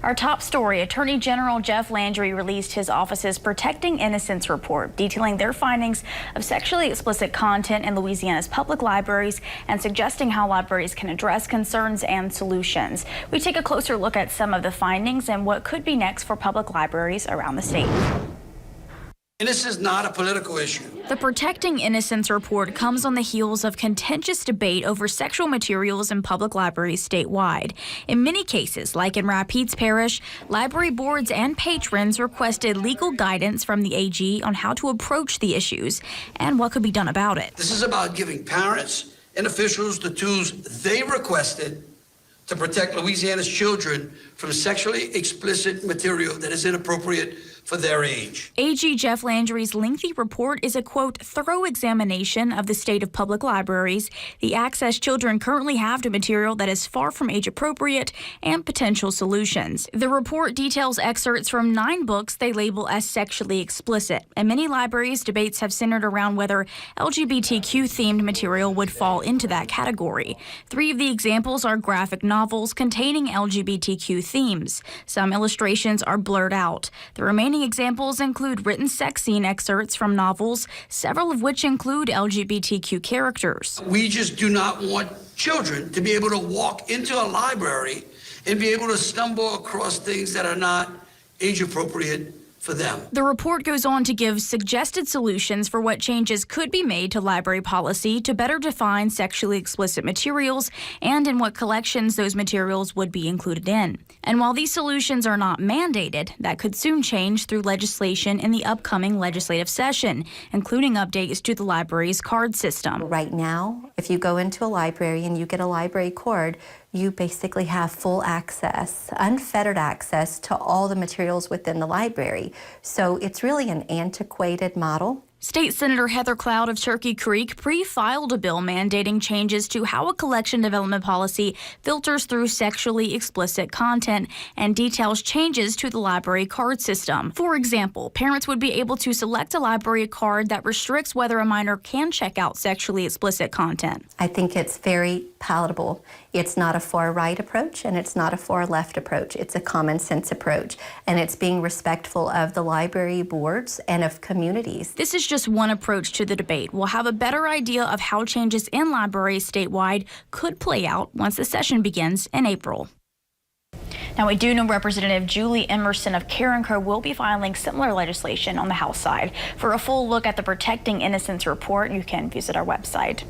Our top story, Attorney General Jeff Landry released his office's Protecting Innocence report, detailing their findings of sexually explicit content in Louisiana's public libraries and suggesting how libraries can address concerns and solutions. We take a closer look at some of the findings and what could be next for public libraries around the state. And this is not a political issue. The Protecting Innocence report comes on the heels of contentious debate over sexual materials in public libraries statewide. In many cases, like in Rapides Parish, library boards and patrons requested legal guidance from the AG on how to approach the issues and what could be done about it. This is about giving parents and officials the tools they requested to protect Louisiana's children from sexually explicit material that is inappropriate for their age. AG Jeff Landry's lengthy report is a, quote, thorough examination of the state of public libraries, the access children currently have to material that is far from age appropriate, and potential solutions. The report details excerpts from 9 books they label as sexually explicit. In many libraries, debates have centered around whether LGBTQ-themed material would fall into that category. 3 of the examples are graphic novels containing LGBTQ themes. Some illustrations are blurred out. The remaining examples include written sex scene excerpts from novels, several of which include LGBTQ characters. We just do not want children to be able to walk into a library and be able to stumble across things that are not age appropriate for them. The report goes on to give suggested solutions for what changes could be made to library policy to better define sexually explicit materials and in what collections those materials would be included in. And while these solutions are not mandated, that could soon change through legislation in the upcoming legislative session, including updates to the library's card system. Right now, if you go into a library and you get a library card, you basically have full access, unfettered access to all the materials within the library. So it's really an antiquated model. State Senator Heather Cloud of Turkey Creek pre-filed a bill mandating changes to how a collection development policy filters through sexually explicit content and details changes to the library card system. For example, parents would be able to select a library card that restricts whether a minor can check out sexually explicit content. I think it's very palatable. It's not a far-right approach and it's not a far-left approach. It's a common sense approach, and it's being respectful of the library boards and of communities. This is just one approach to the debate. We'll have a better idea of how changes in libraries statewide could play out once the session begins in April. Now, we do know Representative Julie Emerson of Carencro will be filing similar legislation on the House side. For a full look at the Protecting Innocence report, you can visit our website.